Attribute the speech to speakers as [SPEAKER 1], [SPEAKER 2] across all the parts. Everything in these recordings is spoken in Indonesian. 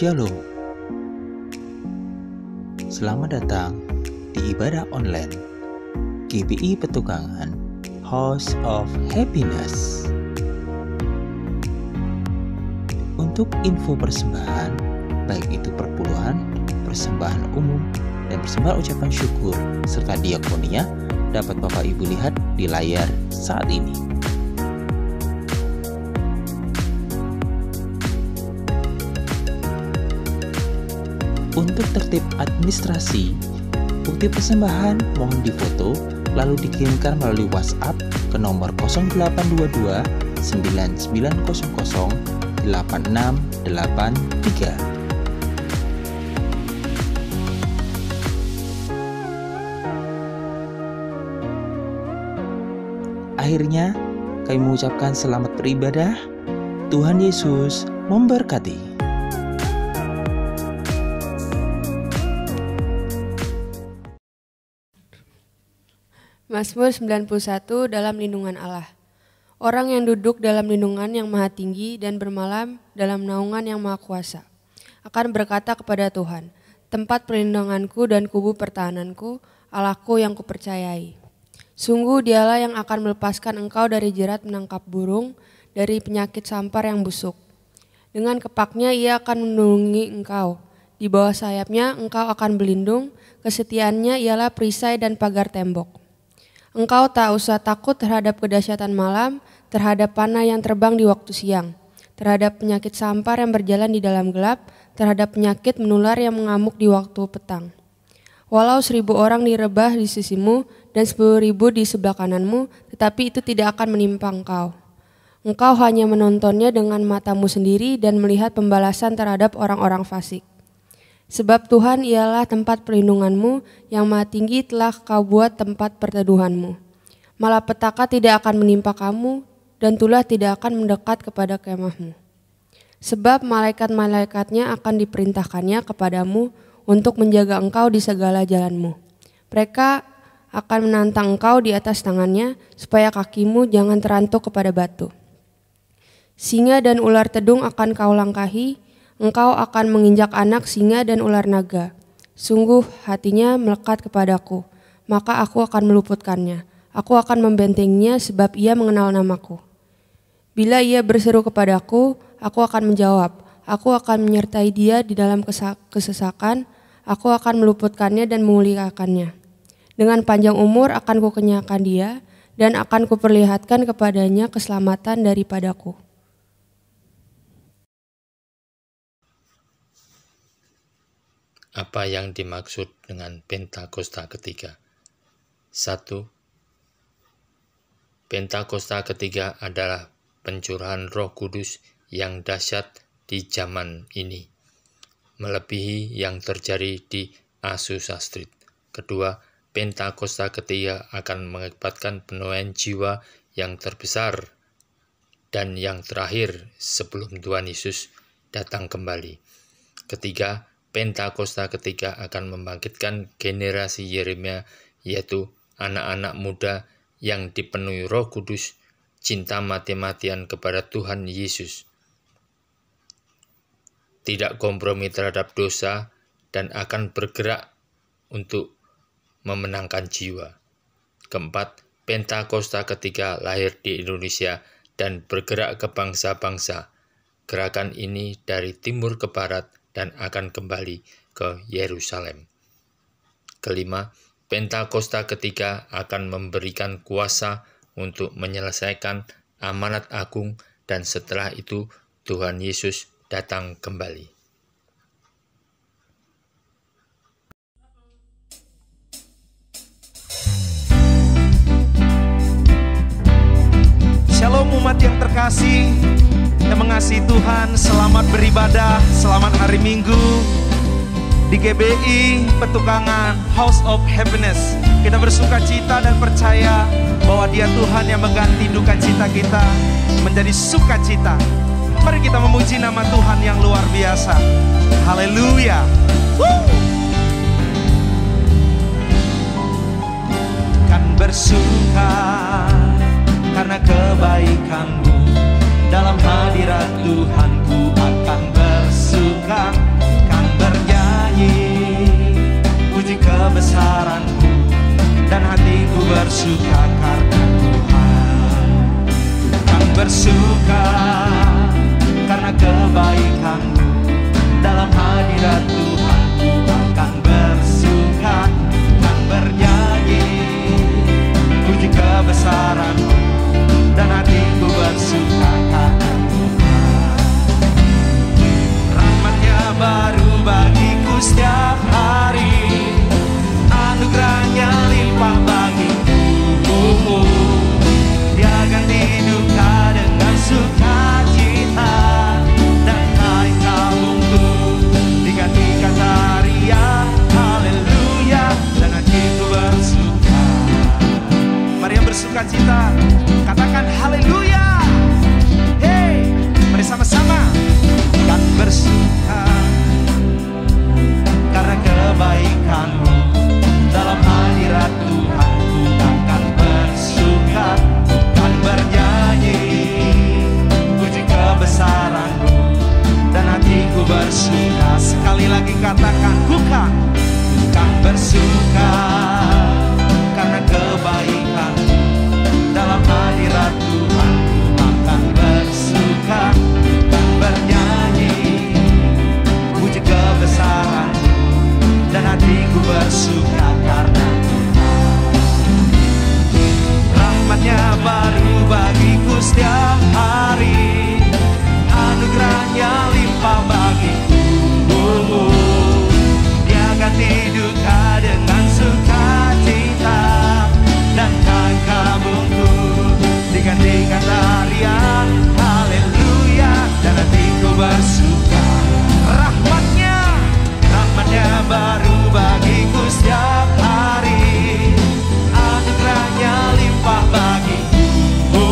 [SPEAKER 1] Shalom. Selamat datang di ibadah online GBI Petukangan House of Happiness. Untuk info persembahan, baik itu perpuluhan, persembahan umum, dan persembahan ucapan syukur serta diakonia, dapat Bapak Ibu lihat di layar saat ini. Untuk tertib administrasi, bukti persembahan mohon difoto lalu dikirimkan melalui WhatsApp ke nomor 0822 9900 8683. Akhirnya, kami mengucapkan selamat beribadah. Tuhan Yesus memberkati.
[SPEAKER 2] Mazmur 91 dalam lindungan Allah. Orang yang duduk dalam lindungan yang maha tinggi dan bermalam dalam naungan yang maha kuasa akan berkata kepada Tuhan, tempat perlindunganku dan kubu pertahananku, Allahku yang kupercayai. Sungguh dialah yang akan melepaskan engkau dari jerat menangkap burung, dari penyakit sampar yang busuk. Dengan kepaknya ia akan melindungi engkau. Di bawah sayapnya engkau akan berlindung, kesetiaannya ialah perisai dan pagar tembok. Engkau tak usah takut terhadap kedahsyatan malam, terhadap panah yang terbang di waktu siang, terhadap penyakit sampar yang berjalan di dalam gelap, terhadap penyakit menular yang mengamuk di waktu petang. Walau 1000 orang direbah di sisimu dan 10.000 di sebelah kananmu, tetapi itu tidak akan menimpa engkau. Engkau hanya menontonnya dengan matamu sendiri dan melihat pembalasan terhadap orang-orang fasik. Sebab Tuhan ialah tempat perlindunganmu, yang maha tinggi telah kau buat tempat perteduhanmu. Malapetaka tidak akan menimpa kamu, dan tulah tidak akan mendekat kepada kemahmu. Sebab malaikat-malaikatnya akan diperintahkannya kepadamu untuk menjaga engkau di segala jalanmu. Mereka akan menantang engkau di atas tangannya, supaya kakimu jangan terantuk kepada batu. Singa dan ular tedung akan kau langkahi, engkau akan menginjak anak singa dan ular naga. Sungguh hatinya melekat kepadaku, maka aku akan meluputkannya. Aku akan membentenginya sebab ia mengenal namaku. Bila ia berseru kepadaku, aku akan menjawab. Aku akan menyertai dia di dalam kesesakan. Aku akan meluputkannya dan memuliakannya. Dengan panjang umur akan kukenyangkan dia, dan akan kuperlihatkan kepadanya keselamatan daripadaku.
[SPEAKER 3] Apa yang dimaksud dengan Pentakosta ketiga? 1. Pentakosta ketiga adalah pencurahan Roh Kudus yang dahsyat di zaman ini, melebihi yang terjadi di Azusa Street. Kedua, Pentakosta ketiga akan mengakibatkan penuaian jiwa yang terbesar dan yang terakhir sebelum Tuhan Yesus datang kembali. Ketiga, Pentakosta ketiga akan membangkitkan generasi Yeremia, yaitu anak-anak muda yang dipenuhi Roh Kudus, cinta mati-matian kepada Tuhan Yesus, tidak kompromi terhadap dosa, dan akan bergerak untuk memenangkan jiwa. Keempat, Pentakosta ketiga lahir di Indonesia dan bergerak ke bangsa-bangsa. Gerakan ini dari timur ke barat dan akan kembali ke Yerusalem. Kelima, Pentakosta ketiga akan memberikan kuasa untuk menyelesaikan amanat agung, dan setelah itu Tuhan Yesus datang kembali.
[SPEAKER 4] Shalom umat yang terkasih, yang mengasihi Tuhan, selamat beribadah, selamat hari Minggu di GBI Petukangan House of Happiness. Kita bersuka cita dan percaya bahwa Dia Tuhan yang mengganti duka cita kita menjadi sukacita. Mari kita memuji nama Tuhan yang luar biasa. Haleluya. Kan bersuka karena kebaikan-Mu, dalam hadirat Tuhanku akan bersuka. bersuka karena Tuhan. Ku kan bersuka karena kebaikan-Mu. Dalam hadirat Tuhan ku akan bersuka, kan bernyanyi puji kebesaran-Mu, dan hatiku bersuka karena Tuhan. Rahmat-Nya baru bagiku setiap hari, anugerah-Nya limpah bagiku. Dia ganti duka dengan sukacita, dan kain kabungku digantikan tarian haleluya, dan hatiku bersuka. Mari yang bersuka cita katakan haleluya. Hey, mari sama-sama. Kan bersuka karena kebaikan-Mu. Dalam hadirat Tuhan ku akan bersuka, kan bernyanyi puji kebesaran-Mu, dan hatiku bersuka. Sekali lagi katakan ku kan bersuka karena kebaikan-Mu. Dalam hadirat Tuhan ku akan bersuka, kan bernyanyi puji kebesaran-Mu, dan hatiku bersuka karena Tuhan. Rahmat-Nya baru bagiku setiap hari, anugerah-Nya limpah bagiku. Dia ganti duka dengan sukacita, dan kain kabungku digantikan tarian haleluya, dan hatiku bersuka. Rahmat-Nya baru bagiku setiap hari, anugerah-Nya limpah bagiku.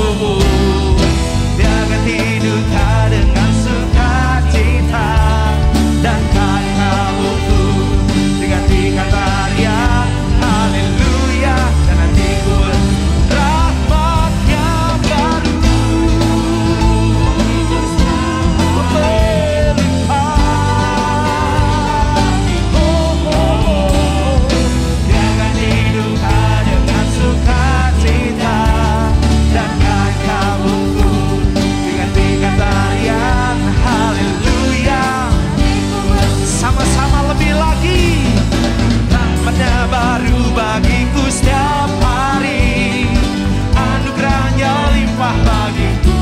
[SPEAKER 4] Dia ganti duka dengan sukacita, dan kain kabungku digantikan tarian haleluya, dan hatiku rahmat-Nya baru baru bagiku setiap hari, anugerah-Nya limpah bagiku.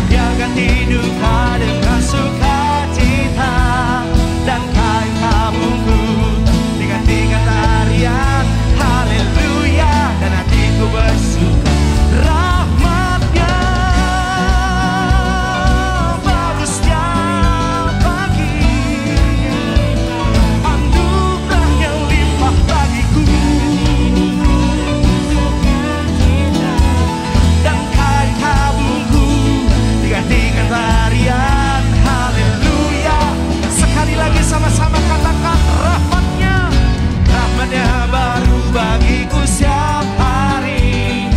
[SPEAKER 4] Dia ganti duka dengan sukacita, dan kain kabungku digantikan tarian haleluya, dan hatiku bersuka. Rahmat-Nya baru setiap pagi, dan kain kabungku digantikan tarian haleluya. Sekali lagi sama-sama katakan rahmat-Nya baru bagiku setiap hari,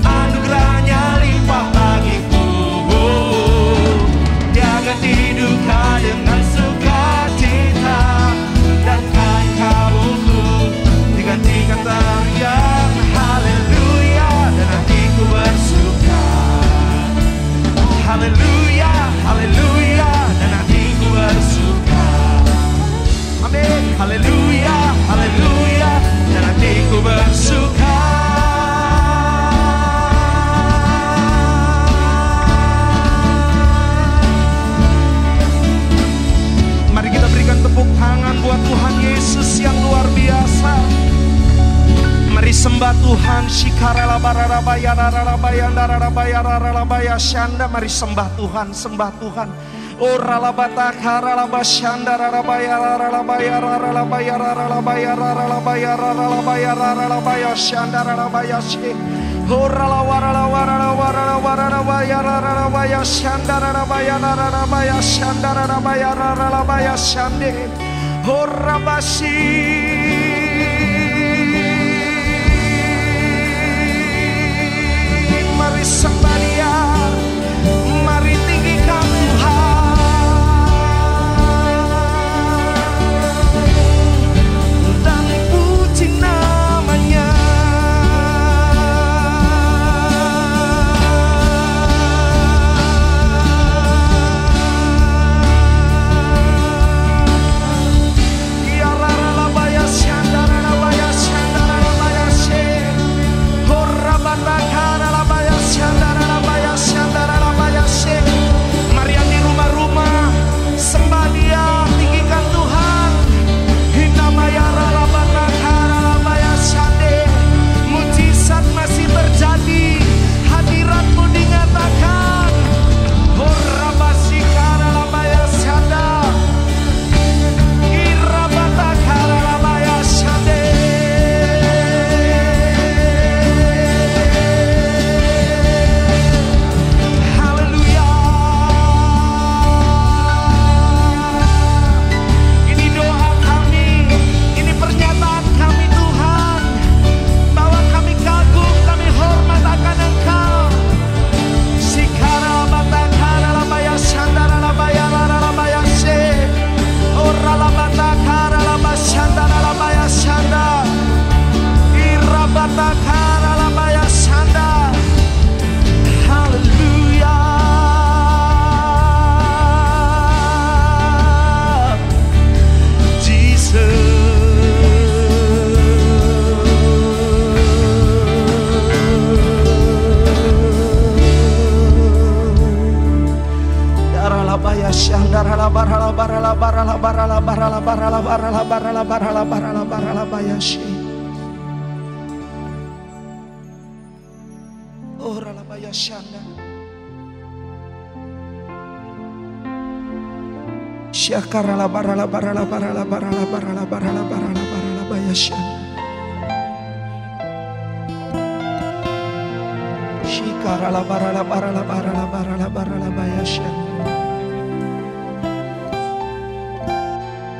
[SPEAKER 4] anugerah-Nya limpah bagiku. Dia ganti duka dengan sukacita, dan kain kabungku digantikan tarian haleluya, dan hatiku bersuka. Haleluya, haleluya, dan hatiku bersuka. Amin. Haleluya, haleluya, dan hatiku bersuka. Mari kita berikan tepuk tangan buat Tuhan Yesus yang luar biasa. Mari sembah Tuhan. Mari sembah Tuhan, sembah Tuhan. Oh ralabata karalaba shanda ralabaya ralabaya ralabaya ralabaya ralabaya ralabaya ralabaya shanda ralabaya she. Oh ralawara ralawara ralawara ralabaya ralabaya shanda ralabaya ralabaya shanda ralabaya ralabaya shande. Oh rabashi. Mari sembah Dia, mari tinggikan Tuhan dan puji nama-Nya.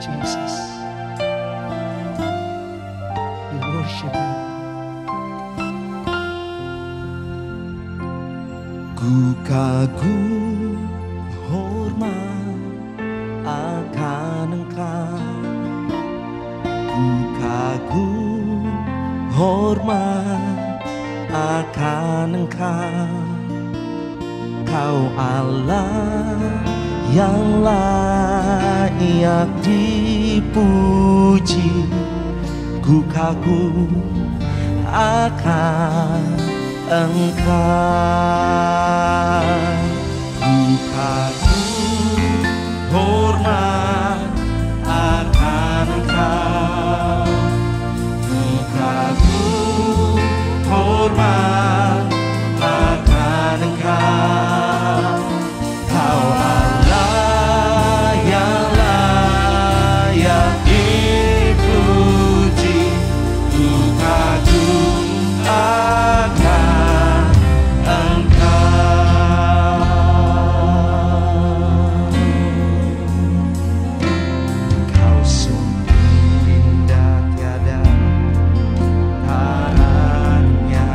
[SPEAKER 4] Jesus, we worship you. Ku kagum hormat akan Engkau, ku kagum hormat akan Engkau. Kau Allah yang layak dipuji, ku kagum akan Engkau. Ku kagum hormat akan Engkau, ku kagum hormat akan Engkau. Kau Allah yang layak dipuji, ku kagum akan Engkau. Kau sungguh indah tiada tandingannya,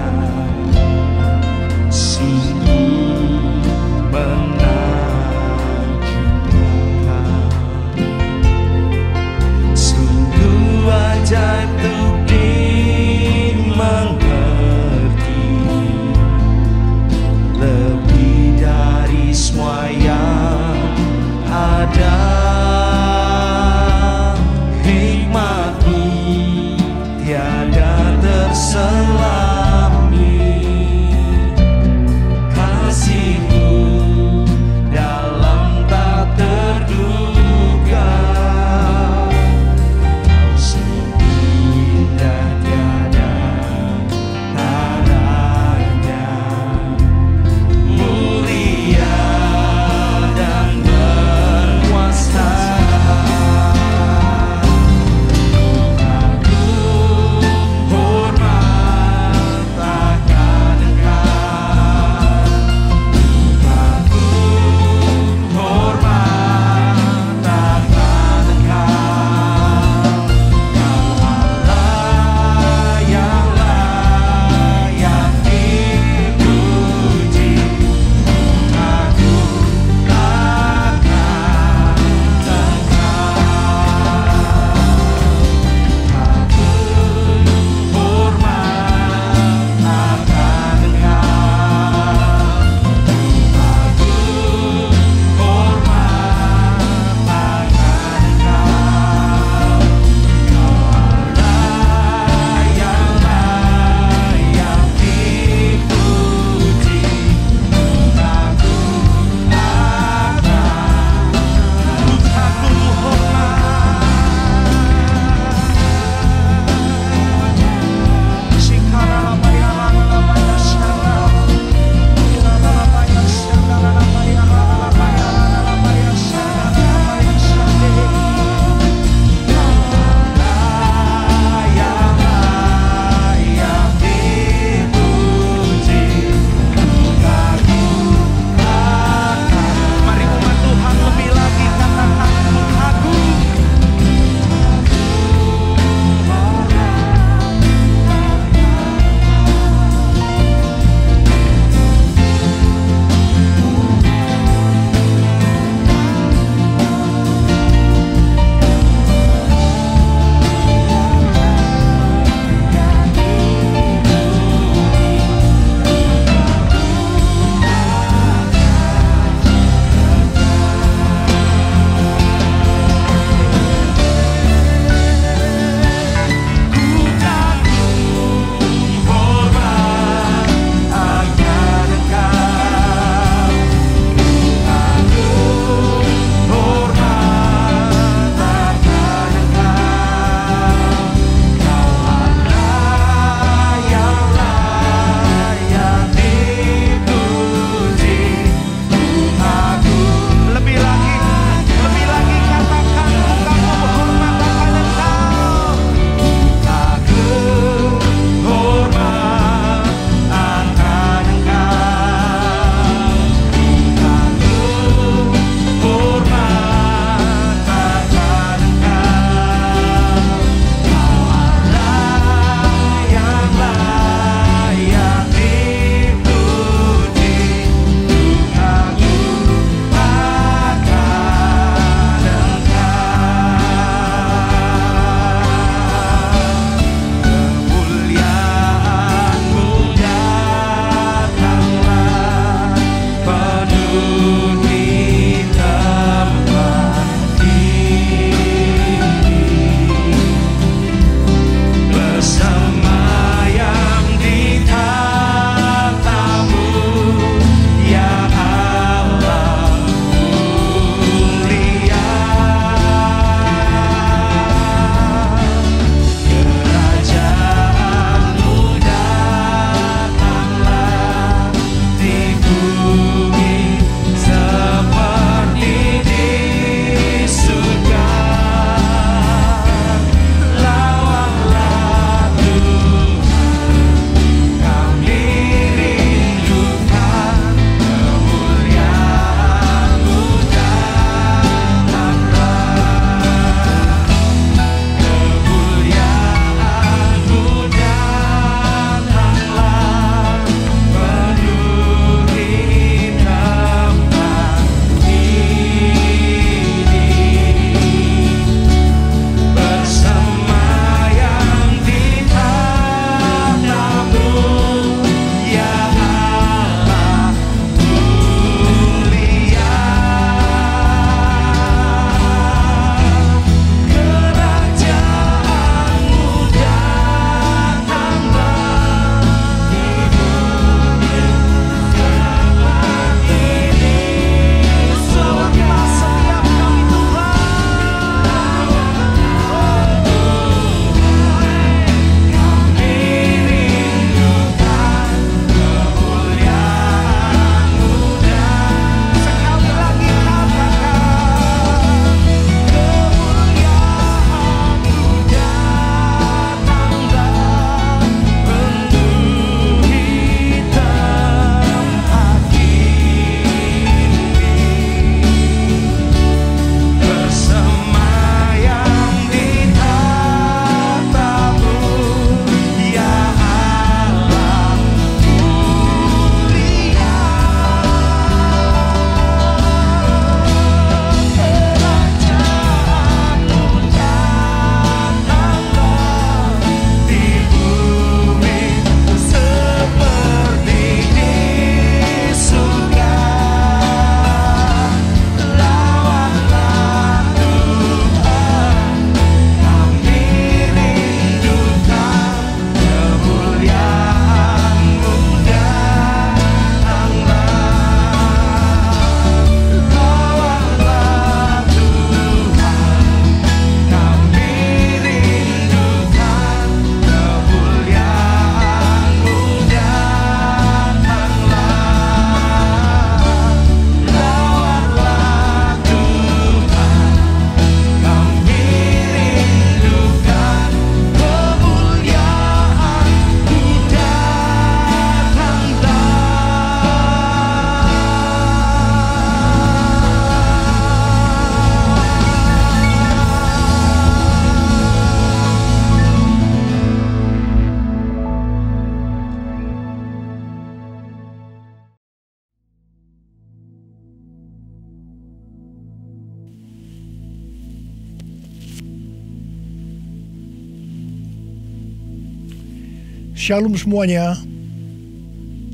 [SPEAKER 5] Shalom semuanya.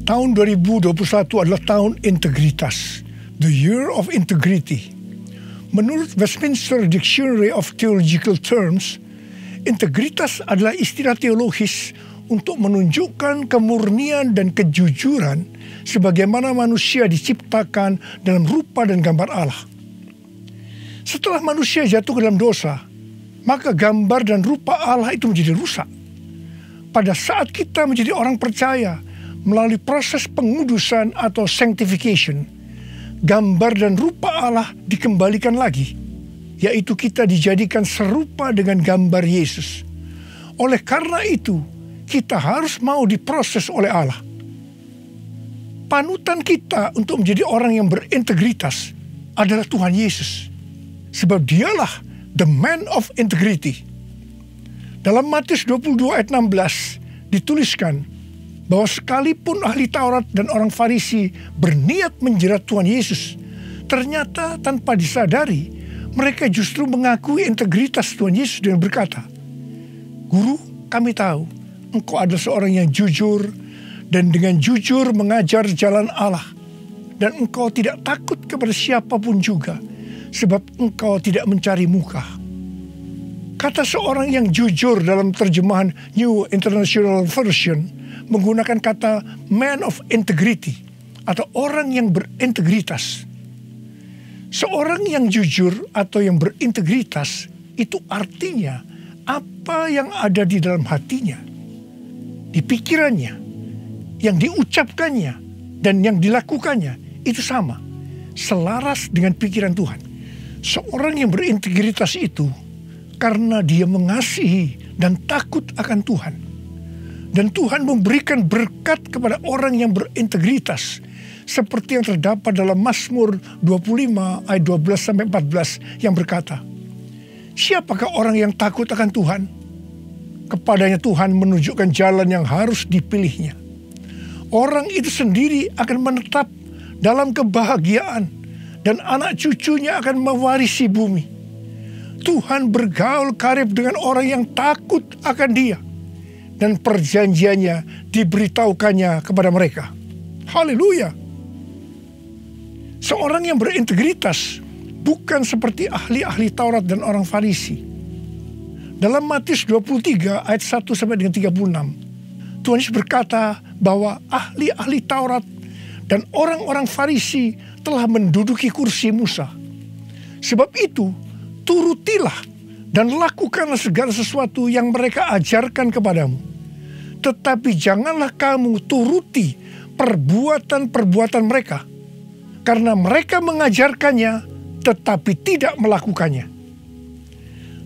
[SPEAKER 5] Tahun 2021 adalah tahun integritas, the year of integrity. Menurut Westminster Dictionary of Theological Terms, integritas adalah istilah teologis untuk menunjukkan kemurnian dan kejujuran sebagaimana manusia diciptakan dalam rupa dan gambar Allah. Setelah manusia jatuh ke dalam dosa, maka gambar dan rupa Allah itu menjadi rusak. Pada saat kita menjadi orang percaya melalui proses pengudusan atau sanctification, gambar dan rupa Allah dikembalikan lagi, yaitu kita dijadikan serupa dengan gambar Yesus. Oleh karena itu, kita harus mau diproses oleh Allah. Panutan kita untuk menjadi orang yang berintegritas adalah Tuhan Yesus, sebab dialah the man of integrity. Dalam Matius 22 ayat 16 dituliskan bahwa sekalipun ahli Taurat dan orang Farisi berniat menjerat Tuhan Yesus, ternyata tanpa disadari mereka justru mengakui integritas Tuhan Yesus dengan berkata, "Guru, kami tahu Engkau adalah seorang yang jujur dan dengan jujur mengajar jalan Allah, dan Engkau tidak takut kepada siapapun juga, sebab Engkau tidak mencari muka." Kata seorang yang jujur dalam terjemahan New International Version menggunakan kata man of integrity atau orang yang berintegritas. Seorang yang jujur atau yang berintegritas itu artinya apa yang ada di dalam hatinya, di pikirannya, yang diucapkannya dan yang dilakukannya itu sama, selaras dengan pikiran Tuhan. Seorang yang berintegritas itu karena dia mengasihi dan takut akan Tuhan. Dan Tuhan memberikan berkat kepada orang yang berintegritas. Seperti yang terdapat dalam Mazmur 25 ayat 12-14 yang berkata, "Siapakah orang yang takut akan Tuhan? Kepadanya Tuhan menunjukkan jalan yang harus dipilihnya. Orang itu sendiri akan menetap dalam kebahagiaan dan anak cucunya akan mewarisi bumi. Tuhan bergaul karib dengan orang yang takut akan Dia, dan perjanjiannya diberitahukannya kepada mereka." Haleluya! Seorang yang berintegritas bukan seperti ahli-ahli Taurat dan orang Farisi. Dalam Matius 23 ayat 1 sampai dengan 36, Tuhan Yesus berkata bahwa ahli-ahli Taurat dan orang-orang Farisi telah menduduki kursi Musa. Sebab itu, turutilah dan lakukanlah segala sesuatu yang mereka ajarkan kepadamu. Tetapi janganlah kamu turuti perbuatan-perbuatan mereka, karena mereka mengajarkannya tetapi tidak melakukannya.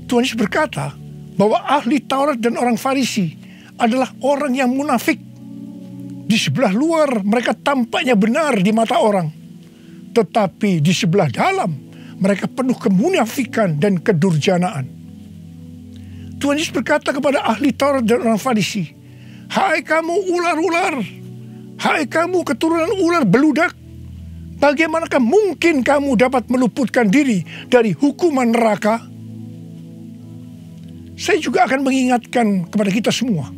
[SPEAKER 5] Tuhan Yesus berkata bahwa ahli Taurat dan orang Farisi adalah orang yang munafik. Di sebelah luar mereka tampaknya benar di mata orang, tetapi di sebelah dalam mereka penuh kemunafikan dan kedurjanaan. Tuhan Yesus berkata kepada ahli Taurat dan orang Farisi, "Hai kamu ular-ular, hai kamu keturunan ular beludak, bagaimanakah mungkin kamu dapat meluputkan diri dari hukuman neraka?" Saya juga akan mengingatkan kepada kita semua,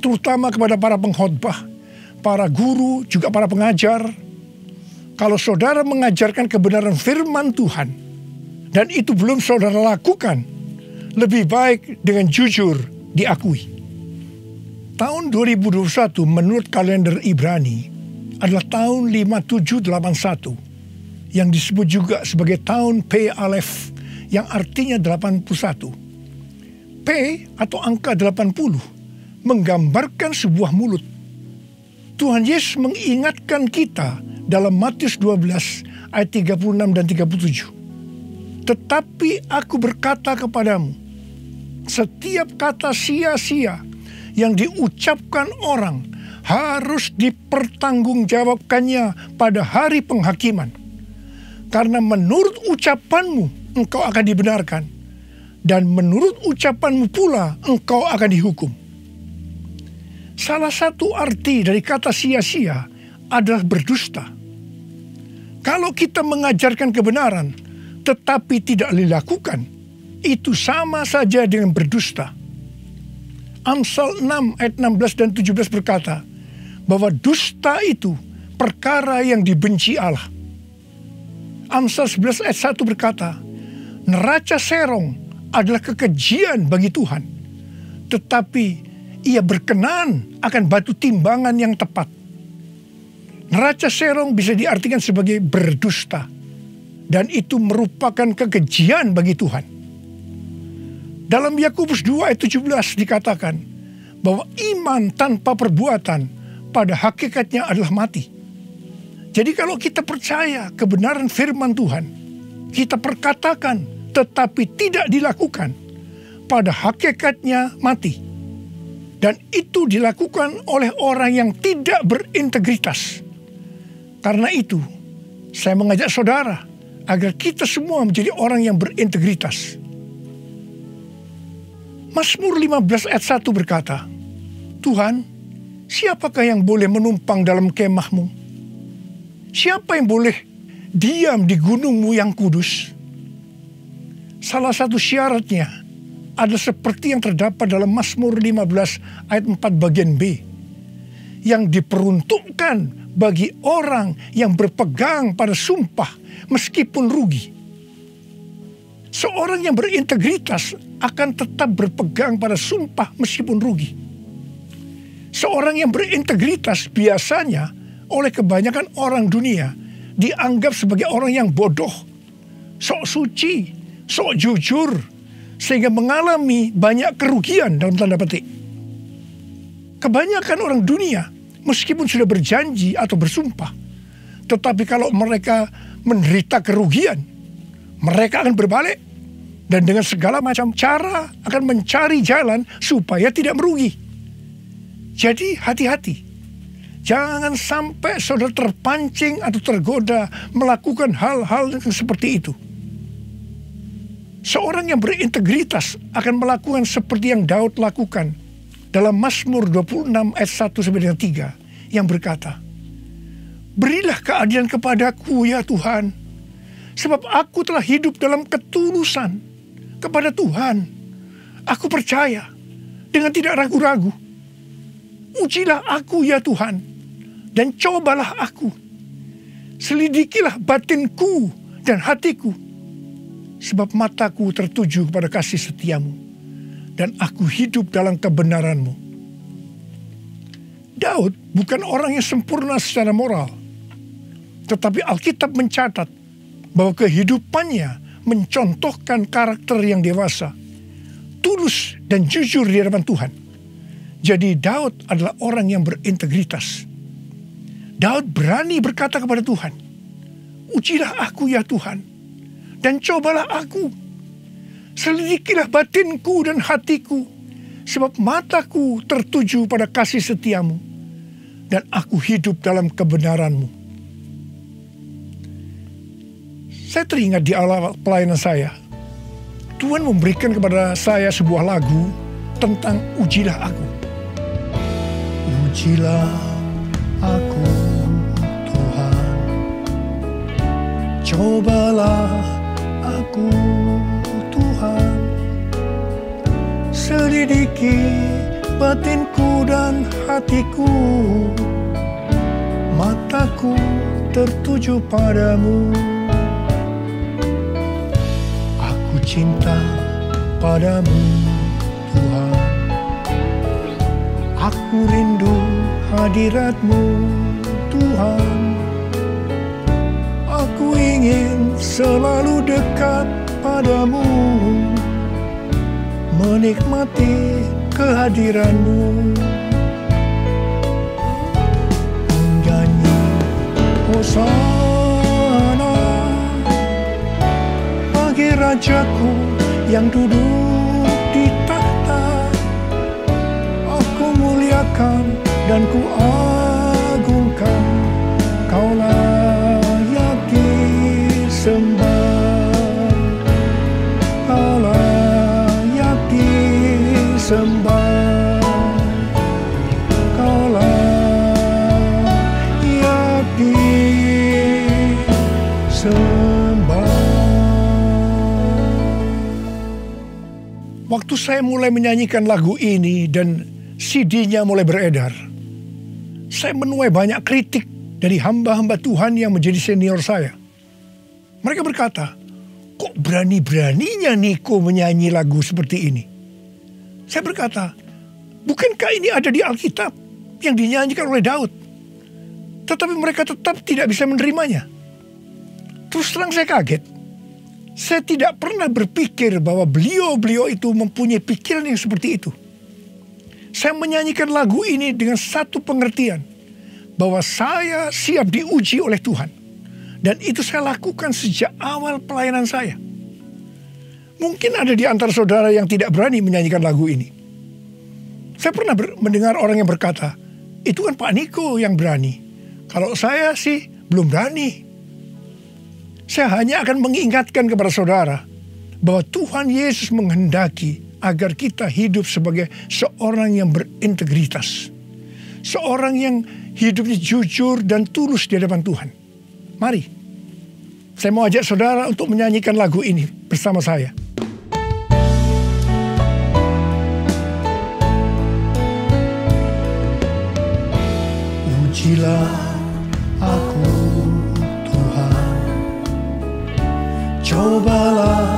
[SPEAKER 5] terutama kepada para pengkhotbah, para guru, juga para pengajar. Kalau saudara mengajarkan kebenaran firman Tuhan dan itu belum saudara lakukan, lebih baik dengan jujur diakui. Tahun 2021 menurut kalender Ibrani adalah tahun 5781 yang disebut juga sebagai tahun P Aleph yang artinya 81. P atau angka 80 menggambarkan sebuah mulut. Tuhan Yesus mengingatkan kita dalam Matius 12 ayat 36 dan 37. "Tetapi aku berkata kepadamu, setiap kata sia-sia yang diucapkan orang harus dipertanggungjawabkannya pada hari penghakiman. Karena menurut ucapanmu engkau akan dibenarkan, dan menurut ucapanmu pula engkau akan dihukum." Salah satu arti dari kata sia-sia adalah berdusta. Kalau kita mengajarkan kebenaran tetapi tidak dilakukan, itu sama saja dengan berdusta. Amsal 6 ayat 16 dan 17 berkata bahwa dusta itu perkara yang dibenci Allah. Amsal 11 ayat 1 berkata, neraca serong adalah kekejian bagi Tuhan, tetapi ia berkenan akan batu timbangan yang tepat. Neraca serong bisa diartikan sebagai berdusta, dan itu merupakan kekejian bagi Tuhan. Dalam Yakobus 2 ayat 17 dikatakan bahwa iman tanpa perbuatan pada hakikatnya adalah mati. Jadi kalau kita percaya kebenaran firman Tuhan, kita perkatakan tetapi tidak dilakukan, pada hakikatnya mati. Dan itu dilakukan oleh orang yang tidak berintegritas. Karena itu, saya mengajak saudara agar kita semua menjadi orang yang berintegritas. Mazmur 15 ayat 1 berkata, Tuhan, siapakah yang boleh menumpang dalam kemahmu? Siapa yang boleh diam di gunungmu yang kudus? Salah satu syaratnya adalah seperti yang terdapat dalam Mazmur 15 ayat 4 bagian B, yang diperuntukkan bagi orang yang berpegang pada sumpah meskipun rugi. Seorang yang berintegritas akan tetap berpegang pada sumpah meskipun rugi. Seorang yang berintegritas biasanya oleh kebanyakan orang dunia dianggap sebagai orang yang bodoh, sok suci, sok jujur, sehingga mengalami banyak kerugian dalam tanda petik. Kebanyakan orang dunia meskipun sudah berjanji atau bersumpah, tetapi kalau mereka menderita kerugian, mereka akan berbalik dan dengan segala macam cara akan mencari jalan supaya tidak merugi. Jadi hati-hati. Jangan sampai saudara terpancing atau tergoda melakukan hal-hal yang seperti itu. Seorang yang berintegritas akan melakukan seperti yang Daud lakukan dalam Mazmur 26 ayat 1-3 yang berkata, berilah keadilan kepadaku ya Tuhan, sebab aku telah hidup dalam ketulusan kepada Tuhan. Aku percaya dengan tidak ragu-ragu. Ujilah aku ya Tuhan, dan cobalah aku. Selidikilah batinku dan hatiku, sebab mataku tertuju kepada kasih setiamu, dan aku hidup dalam kebenaranmu. Daud bukan orang yang sempurna secara moral, tetapi Alkitab mencatat bahwa kehidupannya mencontohkan karakter yang dewasa, tulus dan jujur di hadapan Tuhan. Jadi Daud adalah orang yang berintegritas. Daud berani berkata kepada Tuhan, ujilah aku ya Tuhan, dan cobalah aku. Selidikilah batinku dan hatiku, sebab mataku tertuju pada kasih setiamu, dan aku hidup dalam kebenaranmu. Saya teringat di awal pelayanan saya, Tuhan memberikan kepada saya sebuah lagu tentang ujilah aku. Ujilah aku Tuhan, cobalah aku Tuhan, selidiki batinku dan hatiku, mataku tertuju padamu. Aku cinta padamu Tuhan, aku rindu hadirat-Mu Tuhan, aku ingin selalu dekat padamu, menikmati kehadiran-Mu. Menyanyi Hosana bagi Rajaku yang duduk di tahta. Aku muliakan dan ku agungkan, Kau layak disembah, Kau layak disembah, Kau layak disembah. Waktu saya mulai menyanyikan lagu ini dan CD-nya mulai beredar, saya menuai banyak kritik dari hamba-hamba Tuhan yang menjadi senior saya. Mereka berkata, kok berani-beraninya Niko menyanyi lagu seperti ini? Saya berkata, bukankah ini ada di Alkitab yang dinyanyikan oleh Daud? Tetapi mereka tetap tidak bisa menerimanya. Terus terang saya kaget. Saya tidak pernah berpikir bahwa beliau-beliau itu mempunyai pikiran yang seperti itu. Saya menyanyikan lagu ini dengan satu pengertian, bahwa saya siap diuji oleh Tuhan. Dan itu saya lakukan sejak awal pelayanan saya. Mungkin ada di antara saudara yang tidak berani menyanyikan lagu ini. Saya pernah mendengar orang yang berkata, itu kan Pak Niko yang berani. Kalau saya sih belum berani. Saya hanya akan mengingatkan kepada saudara bahwa Tuhan Yesus menghendaki agar kita hidup sebagai seorang yang berintegritas. Seorang yang hidupnya jujur dan tulus di hadapan Tuhan. Mari, saya mau ajak saudara untuk menyanyikan lagu ini bersama saya. Ujilah aku, Tuhan, cobalah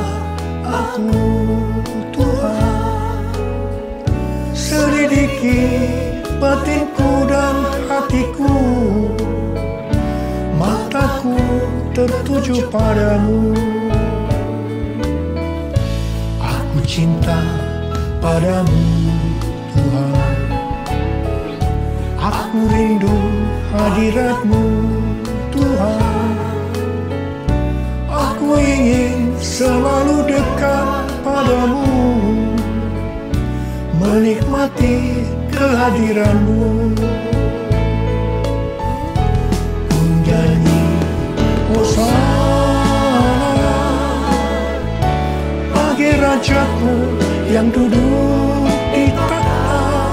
[SPEAKER 5] aku, Tuhan, selidiki batinku dan hatiku, mataku tertuju padamu. Aku cinta padamu, Tuhan, aku rindu hadirat-Mu, Tuhan. Aku ingin selalu dekat padamu, menikmati kehadiran-Mu. Ku nyanyi Hosana bagi Raja-Ku yang duduk di tahta.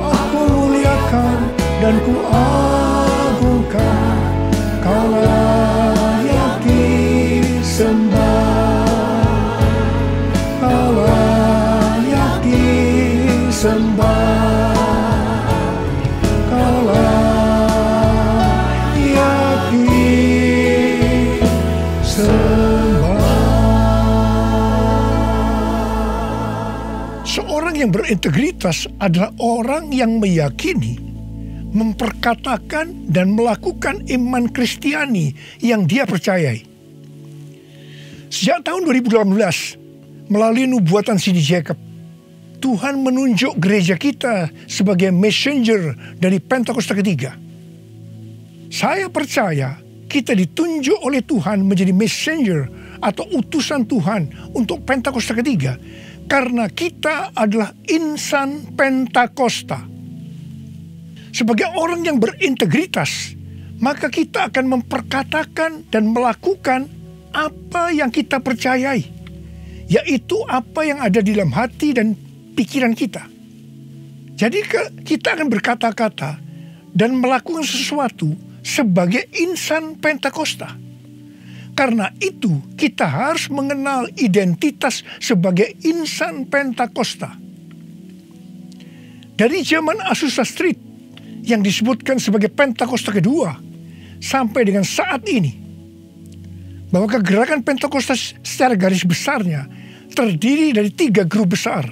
[SPEAKER 5] Aku muliakan dan ku agungkan, Kau layak disembah, Kau layak disembah, Kau layak disembah. Seorang yang berintegritas adalah orang yang meyakini, memperkatakan dan melakukan iman Kristiani yang dia percayai. Sejak tahun 2018, melalui nubuatan Cindy Jacob, Tuhan menunjuk gereja kita sebagai messenger dari Pentakosta ketiga. Saya percaya kita ditunjuk oleh Tuhan menjadi messenger atau utusan Tuhan untuk Pentakosta ketiga karena kita adalah insan Pentakosta. Sebagai orang yang berintegritas, maka kita akan memperkatakan dan melakukan apa yang kita percayai, yaitu apa yang ada di dalam hati dan pikiran kita. Jadi kita akan berkata-kata dan melakukan sesuatu sebagai insan Pentakosta. Karena itu kita harus mengenal identitas sebagai insan Pentakosta. Dari zaman Azusa Street yang disebutkan sebagai Pentakosta kedua sampai dengan saat ini, bahwa kegerakan Pentakosta secara garis besarnya terdiri dari 3 grup besar.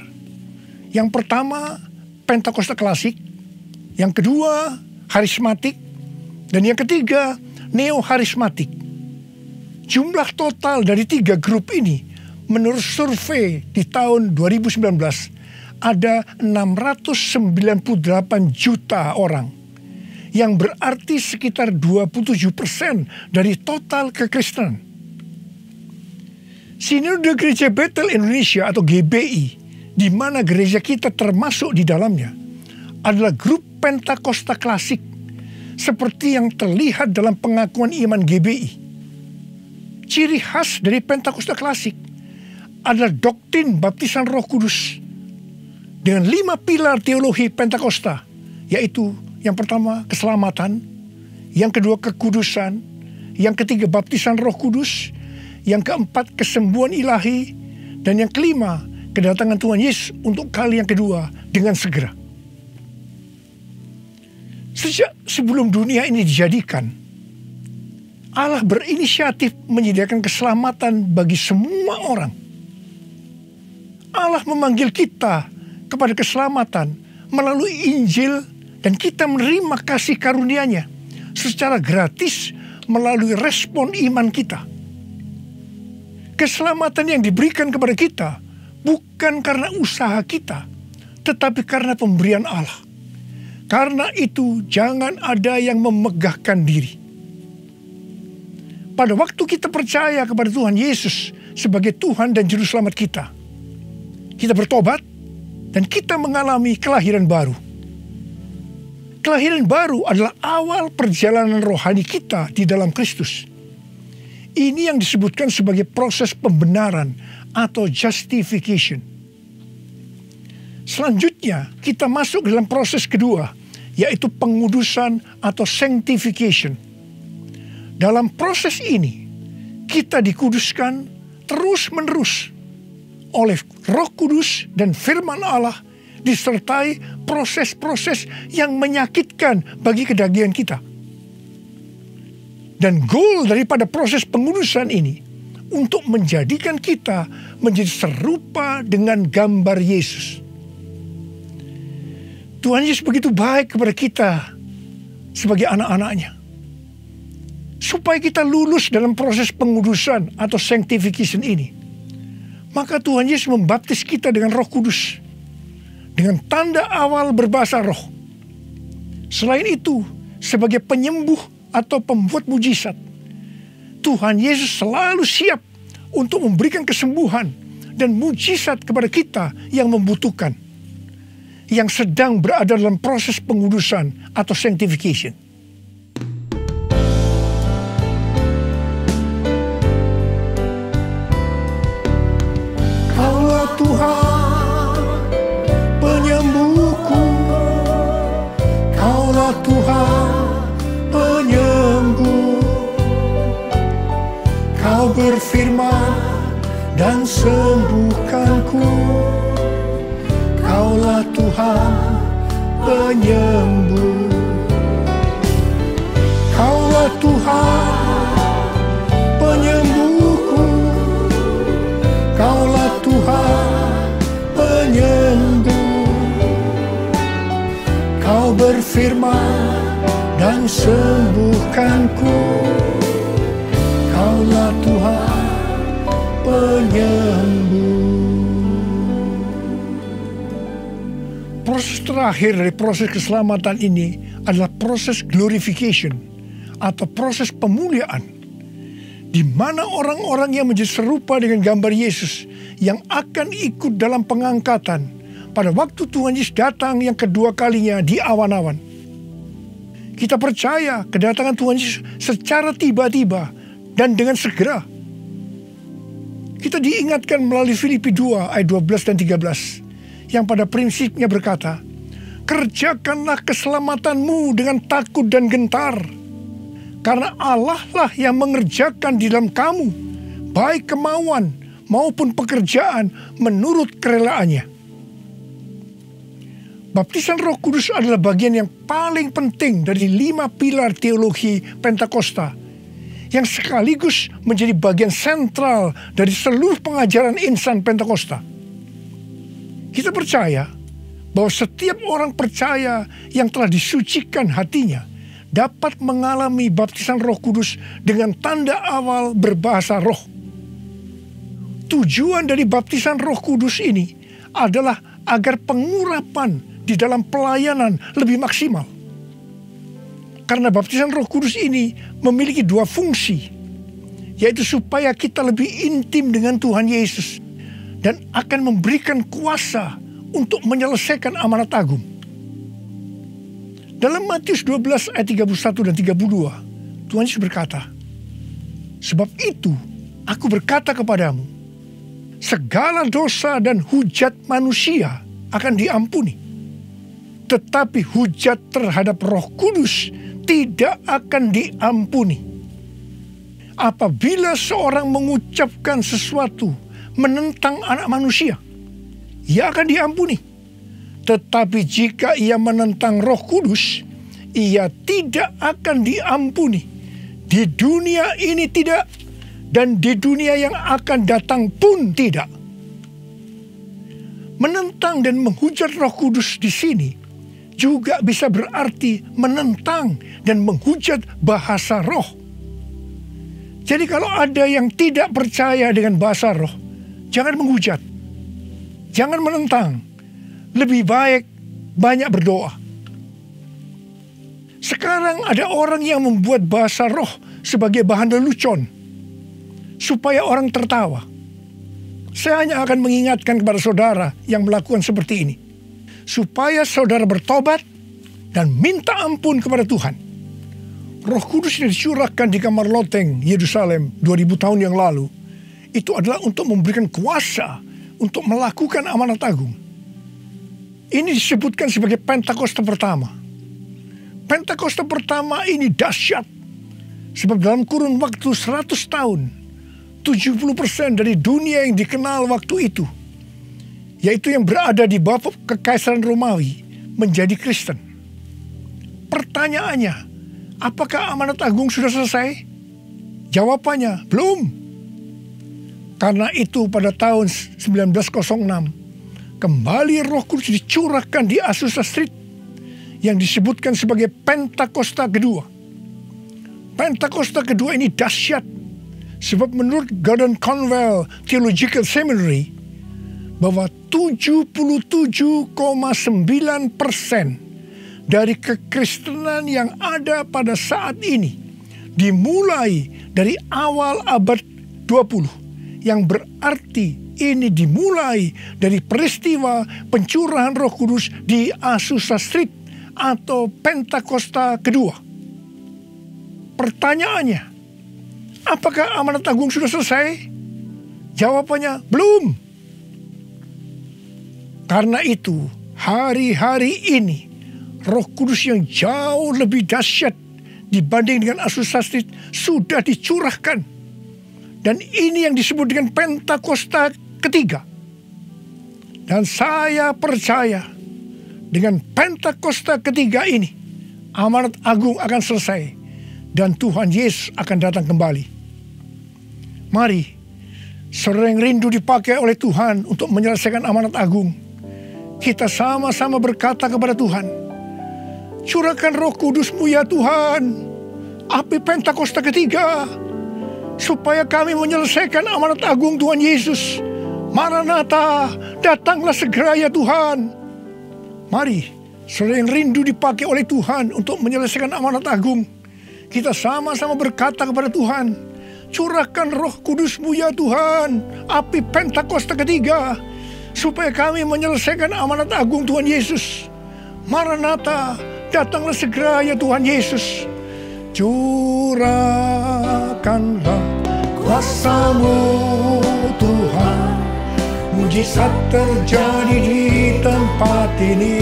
[SPEAKER 5] Yang pertama Pentakosta klasik, yang kedua harismatik, dan yang ketiga neo-harismatik. Jumlah total dari 3 grup ini menurut survei di tahun 2019 ada 698 juta orang, yang berarti sekitar 27% dari total kekristenan. Sinode Gereja Bethel Indonesia atau GBI, di mana gereja kita termasuk di dalamnya, adalah grup Pentakosta klasik, seperti yang terlihat dalam pengakuan iman GBI. Ciri khas dari Pentakosta klasik adalah doktrin baptisan Roh Kudus dengan 5 pilar teologi Pentakosta, yaitu yang pertama keselamatan, yang kedua kekudusan, yang ketiga baptisan Roh Kudus, yang keempat kesembuhan ilahi, dan yang kelima kedatangan Tuhan Yesus untuk kali yang kedua dengan segera. Sejak sebelum dunia ini dijadikan, Allah berinisiatif menyediakan keselamatan bagi semua orang. Allah memanggil kita kepada keselamatan melalui Injil, dan kita menerima kasih karunia-Nya secara gratis melalui respon iman kita. Keselamatan yang diberikan kepada kita bukan karena usaha kita, tetapi karena pemberian Allah. Karena itu jangan ada yang memegahkan diri. Pada waktu kita percaya kepada Tuhan Yesus sebagai Tuhan dan Juru Selamat kita bertobat dan kita mengalami kelahiran baru. Kelahiran baru adalah awal perjalanan rohani kita di dalam Kristus. Ini yang disebutkan sebagai proses pembenaran atau justification. Selanjutnya kita masuk dalam proses kedua, yaitu pengudusan atau sanctification. Dalam proses ini kita dikuduskan terus-menerus oleh Roh Kudus dan firman Allah, disertai proses-proses yang menyakitkan bagi kedagingan kita. Dan goal daripada proses pengudusan ini untuk menjadikan kita menjadi serupa dengan gambar Yesus. Tuhan Yesus begitu baik kepada kita sebagai anak-anaknya, supaya kita lulus dalam proses pengudusan atau sanctification ini. Maka Tuhan Yesus membaptis kita dengan Roh Kudus, dengan tanda awal berbahasa roh. Selain itu, sebagai penyembuh atau pembuat mujizat, Tuhan Yesus selalu siap untuk memberikan kesembuhan dan mujizat kepada kita yang membutuhkan, yang sedang berada dalam proses pengudusan atau sanctification. Kaulah Tuhan penyembuhku, Kaulah Tuhan penyembuh. Kau berfirman dan sembuhkanku. Kaulah Tuhan penyembuh. Kaulah Tuhan penyembuhku. Kaulah Tuhan penyembuh. Kau berfirman dan sembuhkanku. Kaulah Tuhan penyembuh. Proses terakhir dari proses keselamatan ini adalah proses glorification atau proses pemuliaan, di mana orang-orang yang menjadi serupa dengan gambar Yesus yang akan ikut dalam pengangkatan pada waktu Tuhan Yesus datang yang kedua kalinya di awan-awan. Kita percaya kedatangan Tuhan Yesus secara tiba-tiba dan dengan segera. Kita diingatkan melalui Filipi 2 ayat 12 dan 13. Yang pada prinsipnya berkata, kerjakanlah keselamatanmu dengan takut dan gentar, karena Allah lah yang mengerjakan di dalam kamu, baik kemauan maupun pekerjaan menurut kerelaannya. Baptisan Roh Kudus adalah bagian yang paling penting dari 5 pilar teologi Pentakosta, yang sekaligus menjadi bagian sentral dari seluruh pengajaran insan Pentakosta. Kita percaya bahwa setiap orang percaya yang telah disucikan hatinya dapat mengalami baptisan Roh Kudus dengan tanda awal berbahasa roh. Tujuan dari baptisan Roh Kudus ini adalah agar pengurapan di dalam pelayanan lebih maksimal. Karena baptisan Roh Kudus ini memiliki 2 fungsi, yaitu supaya kita lebih intim dengan Tuhan Yesus dan akan memberikan kuasa untuk menyelesaikan amanat agung. Dalam Matius 12 ayat 31 dan 32, Tuhan Yesus berkata, sebab itu aku berkata kepadamu, segala dosa dan hujat manusia akan diampuni, tetapi hujat terhadap Roh Kudus tidak akan diampuni. Apabila seorang mengucapkan sesuatu menentang anak manusia, ia akan diampuni. Tetapi jika ia menentang Roh Kudus, ia tidak akan diampuni. Di dunia ini tidak, dan di dunia yang akan datang pun tidak. Menentang dan menghujat Roh Kudus di sini juga bisa berarti menentang dan menghujat bahasa roh. Jadi kalau ada yang tidak percaya dengan bahasa roh, jangan menghujat, jangan menentang. Lebih baik banyak berdoa. Sekarang ada orang yang membuat bahasa roh sebagai bahan lelucon supaya orang tertawa. Saya hanya akan mengingatkan kepada saudara yang melakukan seperti ini, supaya saudara bertobat dan minta ampun kepada Tuhan. Roh Kudus yang dicurahkan di kamar loteng Yerusalem 2000 tahun yang lalu, itu adalah untuk memberikan kuasa untuk melakukan amanat agung. Ini disebutkan sebagai Pentakosta pertama. Pentakosta pertama ini dahsyat, sebab dalam kurun waktu 100 tahun, 70% dari dunia yang dikenal waktu itu, yaitu yang berada di bawah kekaisaran Romawi, menjadi Kristen. Pertanyaannya, apakah amanat agung sudah selesai? Jawabannya, belum. Karena itu pada tahun 1906, kembali Roh Kudus dicurahkan di Azusa Street, yang disebutkan sebagai Pentakosta kedua. Pentakosta kedua ini dahsyat, sebab menurut Gordon Conwell Theological Seminary, bahwa 77,9% dari kekristenan yang ada pada saat ini dimulai dari awal abad 20, yang berarti ini dimulai dari peristiwa pencurahan Roh Kudus di Azusa Street atau Pentakosta kedua. Pertanyaannya, apakah amanat agung sudah selesai? Jawabannya, belum. Karena itu, hari-hari ini, Roh Kudus yang jauh lebih dahsyat dibanding dengan Azusa Street sudah dicurahkan. Dan ini yang disebut dengan Pentakosta ketiga. Dan saya percaya dengan Pentakosta ketiga ini, amanat agung akan selesai dan Tuhan Yesus akan datang kembali. Mari, saudara yang rindu dipakai oleh Tuhan untuk menyelesaikan amanat agung, kita sama-sama berkata kepada Tuhan, curahkan Roh Kudus-Mu ya Tuhan, api Pentakosta ketiga, supaya kami menyelesaikan amanat agung Tuhan Yesus. Maranatha, datanglah segera ya Tuhan. Mari, saudara yang rindu dipakai oleh Tuhan untuk menyelesaikan amanat agung, kita sama-sama berkata kepada Tuhan, curahkan Roh Kudus-Mu ya Tuhan, api Pentakosta ketiga, supaya kami menyelesaikan amanat agung Tuhan Yesus. Maranatha, datanglah segera ya Tuhan Yesus. Curahkanlah kuasa-Mu Tuhan, mujizat terjadi di tempat ini.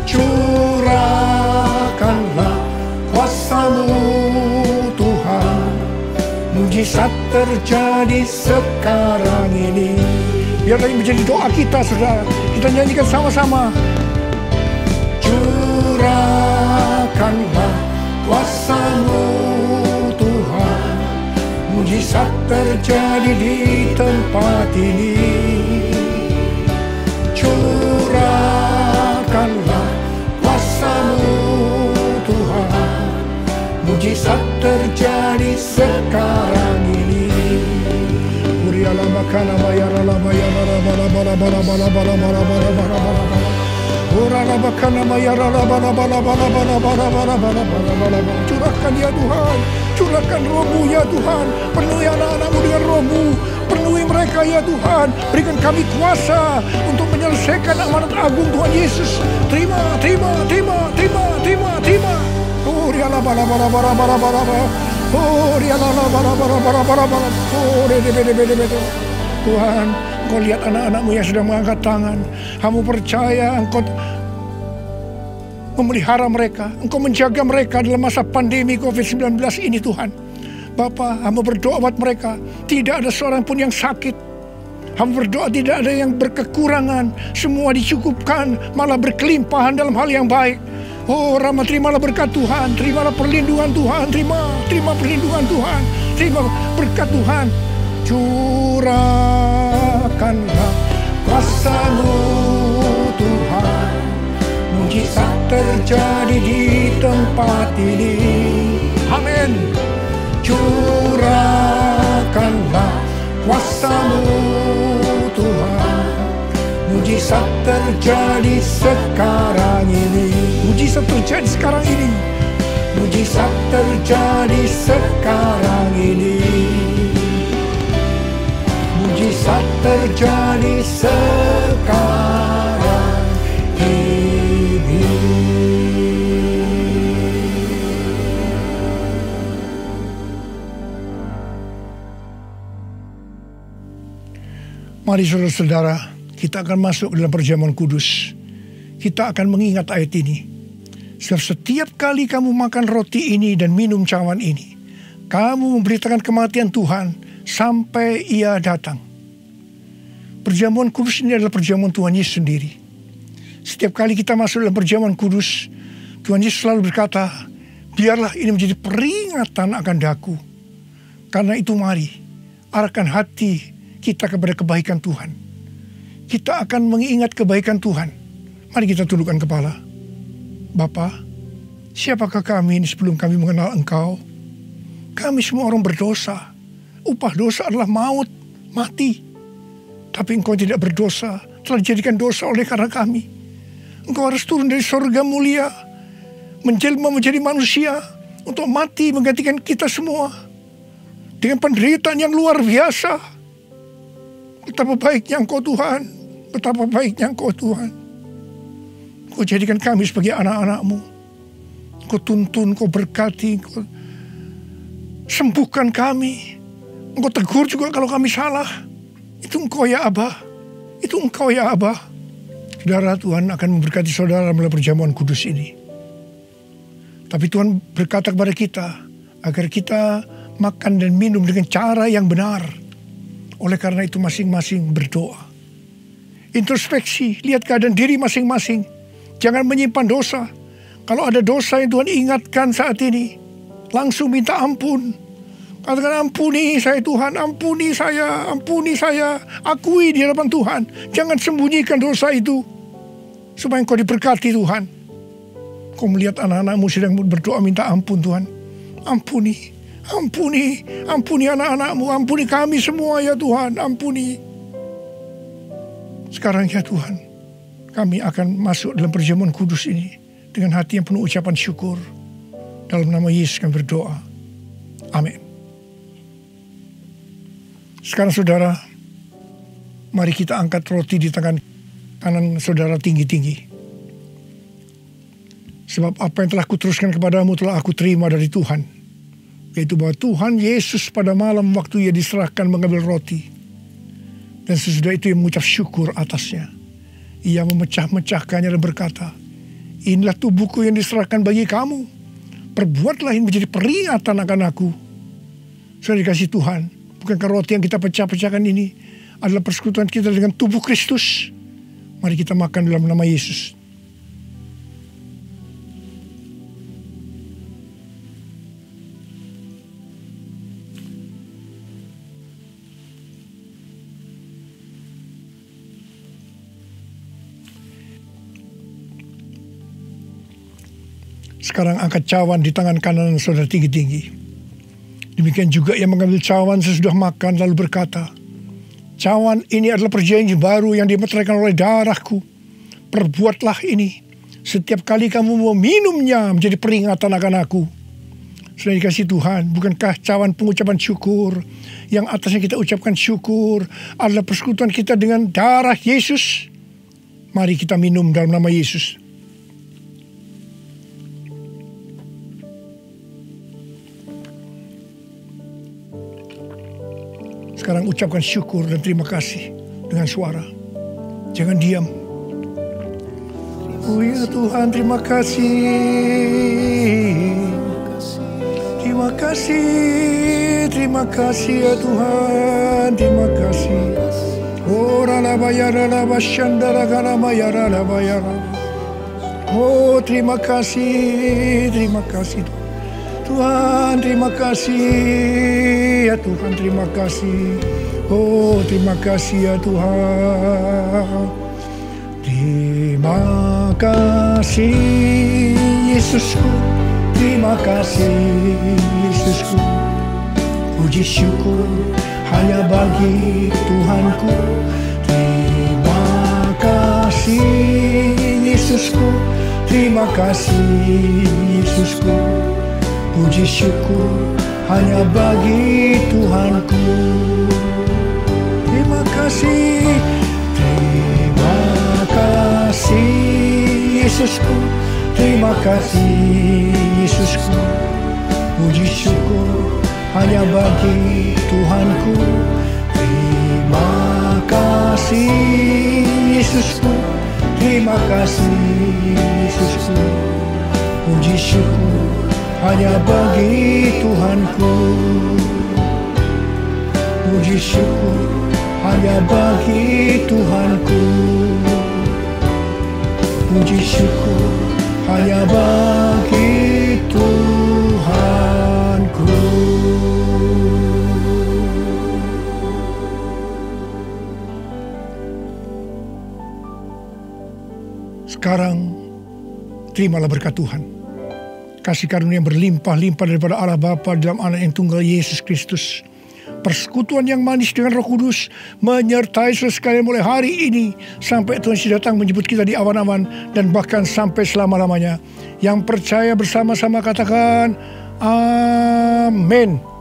[SPEAKER 5] Curahkanlah kuasa-Mu Tuhan, mujizat terjadi sekarang ini. Biarlah ini menjadi doa kita, saudara. Kita nyanyikan sama-sama. Curahkanlah kuasa-Mu Tuhan, mujizat terjadi di tempat ini. Curahkanlah kuasa-Mu Tuhan, mujizat terjadi sekarang ini. Uriala makana bayara la bayara la bala bala bala bala bala bala bala bala bala. Urala makana bayara la bala bala bala bala bala bala bala bala bala. Curahkan ya Tuhan, curahkan Roh-Mu ya Tuhan, penuhi anak-anak-Mu dengan Roh-Mu, penuhi mereka ya Tuhan, berikan kami kuasa untuk menyelesaikan amanat agung Tuhan Yesus. Terima, terima, terima, terima, terima, terima. Oh, riala bala bala bala bala bala bala. Oh, riala bala bala bala bala bala. Oh, bede. Tuhan, Engkau lihat anak-anak-Mu yang sedang mengangkat tangan. Kamu percaya Engkau memelihara mereka, Engkau menjaga mereka dalam masa pandemi COVID-19 ini Tuhan. Bapa, hamba berdoa buat mereka, tidak ada seorang pun yang sakit. Hamba berdoa tidak ada yang berkekurangan, semua dicukupkan, malah berkelimpahan dalam hal yang baik. Oh Rama, terimalah berkat Tuhan, terimalah perlindungan Tuhan, terima perlindungan Tuhan, terima berkat Tuhan. Curahkanlah kuasa-Mu Tuhan, mujizat terjadi di tempat ini. Amin. Curahkanlah kuasa-Mu Tuhan, mujizat terjadi sekarang ini. Mujizat terjadi sekarang ini. Mujizat terjadi sekarang ini. Mujizat terjadi sekarang ini. Mari saudara-saudara, kita akan masuk dalam perjamuan kudus. Kita akan mengingat ayat ini. Setiap kali kamu makan roti ini dan minum cawan ini, kamu memberitakan kematian Tuhan sampai Ia datang. Perjamuan kudus ini adalah perjamuan Tuhan Yesus sendiri. Setiap kali kita masuk dalam perjamuan kudus, Tuhan Yesus selalu berkata, biarlah ini menjadi peringatan akan daku. Karena itu mari, arahkan hati kita kepada kebaikan Tuhan. Kita akan mengingat kebaikan Tuhan. Mari kita tundukkan kepala. Bapa, siapakah kami ini sebelum kami mengenal Engkau? Kami semua orang berdosa. Upah dosa adalah maut, mati. Tapi Engkau tidak berdosa, telah dijadikan dosa oleh karena kami. Engkau harus turun dari surga mulia, menjelma menjadi manusia, untuk mati menggantikan kita semua. Dengan penderitaan yang luar biasa. Betapa baiknya Engkau Tuhan, betapa baiknya Engkau Tuhan. Kau jadikan kami sebagai anak-anak-Mu. Kau tuntun, Kau berkati, Kau sembuhkan kami. Engkau tegur juga kalau kami salah. Itu Engkau ya Abah. Itu Engkau ya Abah. Saudara, Tuhan akan memberkati saudara melalui perjamuan kudus ini. Tapi Tuhan berkata kepada kita, agar kita makan dan minum dengan cara yang benar. Oleh karena itu masing-masing berdoa. Introspeksi, lihat keadaan diri masing-masing. Jangan menyimpan dosa. Kalau ada dosa yang Tuhan ingatkan saat ini, langsung minta ampun. Katakan, ampuni saya Tuhan, ampuni saya, akui di hadapan Tuhan. Jangan sembunyikan dosa itu, supaya Engkau diberkati Tuhan. Kau melihat anak-anak-Mu sedang berdoa minta ampun Tuhan. Ampuni anak-anak-Mu, ampuni kami semua ya Tuhan, ampuni. Sekarang ya Tuhan, kami akan masuk dalam perjamuan kudus ini dengan hati yang penuh ucapan syukur. Dalam nama Yesus kami berdoa. Amin. Sekarang saudara, mari kita angkat roti di tangan kanan saudara tinggi-tinggi. Sebab apa yang telah kuteruskan kepadamu telah aku terima dari Tuhan. Yaitu bahwa Tuhan Yesus pada malam waktu Ia diserahkan mengambil roti. Dan sesudah itu Ia mengucap syukur atasnya. Ia memecah-mecahkannya dan berkata, inilah tubuhku yang diserahkan bagi kamu. Perbuatlah ini menjadi peringatan akan aku. Sudah dikasih Tuhan, bukankah roti yang kita pecah-pecahkan ini adalah persekutuan kita dengan tubuh Kristus? Mari kita makan dalam nama Yesus. Sekarang angkat cawan di tangan kanan saudara tinggi-tinggi. Demikian juga ia mengambil cawan sesudah makan lalu berkata, cawan ini adalah perjanjian baru yang dimeteraikan oleh darahku. Perbuatlah ini setiap kali kamu meminumnya menjadi peringatan akan aku. Sudah dikasih Tuhan, bukankah cawan pengucapan syukur yang atasnya kita ucapkan syukur adalah persekutuan kita dengan darah Yesus? Mari kita minum dalam nama Yesus. Sekarang ucapkan syukur dan terima kasih dengan suara. Jangan diam. Oh ya Tuhan, terima kasih. Terima kasih ya Tuhan. Terima kasih. Oh, terima kasih Tuhan, terima kasih ya Tuhan, terima kasih. Oh, terima kasih ya Tuhan. Terima kasih Yesusku, terima kasih Yesusku. Puji syukur hanya bagi Tuhanku. Terima kasih Yesusku, terima kasih Yesusku. Puji syukur hanya bagi Tuhanku. Terima kasih, terima kasih Yesusku, terima kasih Yesusku. Puji syukur hanya bagi Tuhanku. Terima kasih Yesusku, terima kasih Yesusku. Puji syukur hanya bagi Tuhanku. Puji syukur hanya bagi Tuhanku. Puji syukur hanya bagi Tuhanku. Sekarang terimalah berkat Tuhan. Kasih karunia yang berlimpah-limpah daripada Allah Bapa dalam Anak yang tunggal Yesus Kristus. Persekutuan yang manis dengan Roh Kudus menyertai saudara sekalian mulai hari ini sampai Tuhan Yesus datang menjemput kita di awan-awan dan bahkan sampai selama-lamanya. Yang percaya bersama-sama katakan amin.